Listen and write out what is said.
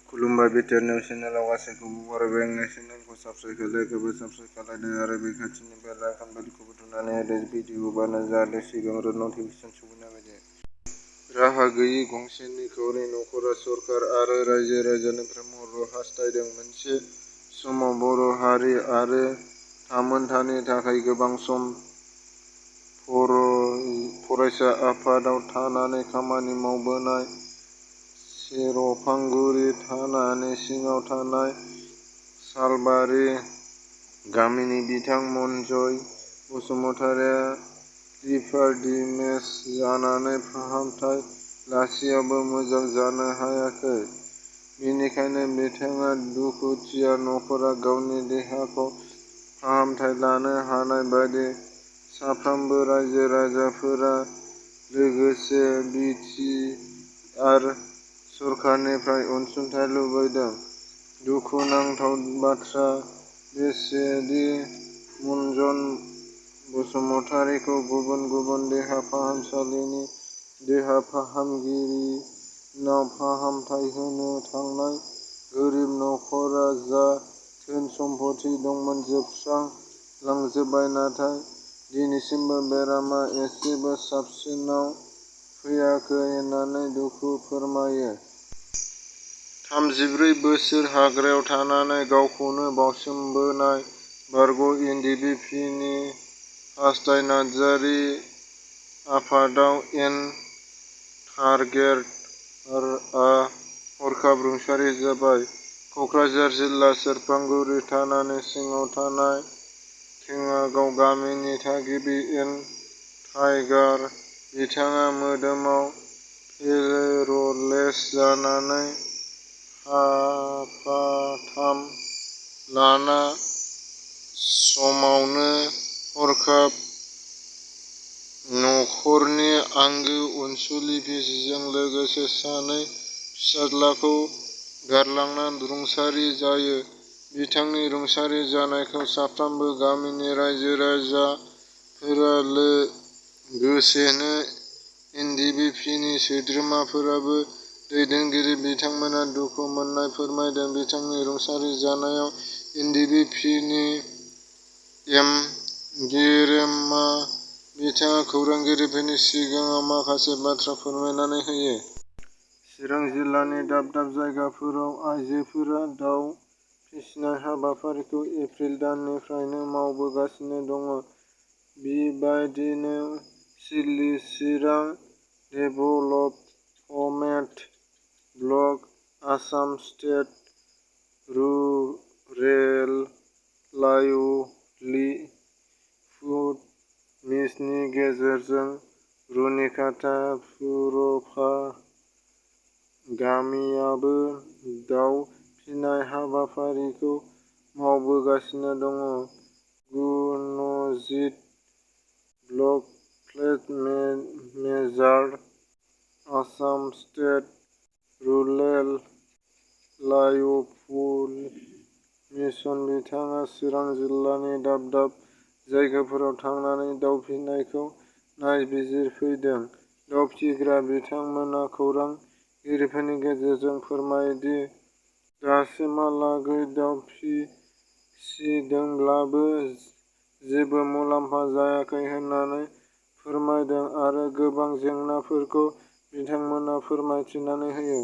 खुलुमबाय BTR news चेनेलाव गासैखौबो बरायबाय। आंनि चेनेलखौ साबस्क्राइब खालायखौबो साबस्क्राइब खालायदो आरो बे खाथिनि बेल आइकन बेलखौबो थुनानै होदो भिडिअ बानो जाहाथे सिगांग्रो नटिफिकेसन सौफैनाय बायदि। राहा गैयै गंसे निखावरि नखरा सरकार आरो रायजो राजानिफ्राय मदद हास्थायदों। मोनसे समाव बर' हारि आरो थामोनथानि थाखाय गोबां सम फरायसा आफादाव थानानै खामानि मावबोनाय सेरफांगुरि थानानि सिङाव थानाय सालबारि गामिनि बिथां मनजय बसुमतारिया लिभार डेमेज जानानै फाहामथाय लासेयावबो मोजां जानो हायाखै। बेनिखायनो बिथाङा दुखुथिया नखरा गावनि देहाखौ फाहामथाय लानो हानाय बायदि साफ्रोमबो रायजो राजाफोरा लोगोसे बि टि आर सरकारनिफ्राय अनसुंथाइ लुबैदों। दुखुनांथाव बाथ्रा बेसोदि मनजय बसुमतारिखौ गुबुन गुबुन देहा फाहामसालिनि देहा फाहामगिरिनाव फाहामथाय होनो थांनाय गोरिब नखरा जा धोन सम्फथि दंमोन जोबस्रां लांजोबबाय। नाथाय दिनैसिमबो बेरामा एसेबो साबसिनाव फैयाखै होननानै दुखु फोरमायो। 34 बोसोर हाग्रायाव थानानै गावखौनो बावसोमबोनाय बारग' एन डि बि पि नि हास्थाय नार्जारि आफादाव एन टारगेटआ हरखाब रुंसारि जाबाय। क'क्राझार जिल्ला सेरफांगुरि थानानि सिङाव थानाय थेङागाव गामिनि थागिबि एन टाइगार बिथाङा मोदोमाव पेर'लेस जानानै हापाथाम लाना समावनो हरखाब नखरनि आंगो अनसुलि बिसिजों लोगोसे सानै फिसाज्लाखौ गारलांना रुंसारि जायो। बिथांनि रुंसारि जानायखौ साफ्रोमबो गामिनि रायजो राजाफोरा लोगोसेनो एन डि बि पि नि सोद्रोमाफोराबो दैदेनगिरि बिथांमोना दुखु मोननाय फोरमायदों। बिथांनि रुंसारि जानायाव एन डि बि पि नि एम गिरेमआ बिथाङा खौरांगिरिफोरनि सिगाङाव माखासे बाथ्रा फोरमायनानै होयो। चिरां जिल्लानि दाब दाब जायगाफोराव आइजोफोरा दाउ फिसिनाय हाबाफारिखौ एप्रिल दाननिफ्रायनो मावबोगासिनो दङ। बेबायदिनो चिरां development block, Assam state rural livelihood मिशननि गेजेरजों रुनिखाता पुरफा गामियाबो दाउ फिसिनाय हाबाफारिखौ मावबोगासिनो दङ। गुनजित ब्लक प्लेट मेजार, Assam state rural livelihood mission बिथाङा चिरां जिल्लानि दाब दाब जायगाफोराव थांनानै दाउ फिसिनायखौ नायबिजिरफैदों। दाउ फिसिग्रा बिथांमोना खौरांगिरिफोरनि गेजेरजों फोरमायो दि दासिमहालागै दाउ फिसिदोंब्लाबो जेबो मुलाम्फा जायाखै होननानै फोरमायदों आरो गोबां जेंनाफोरखौ बिथांमोना फोरमायथिनानै होयो।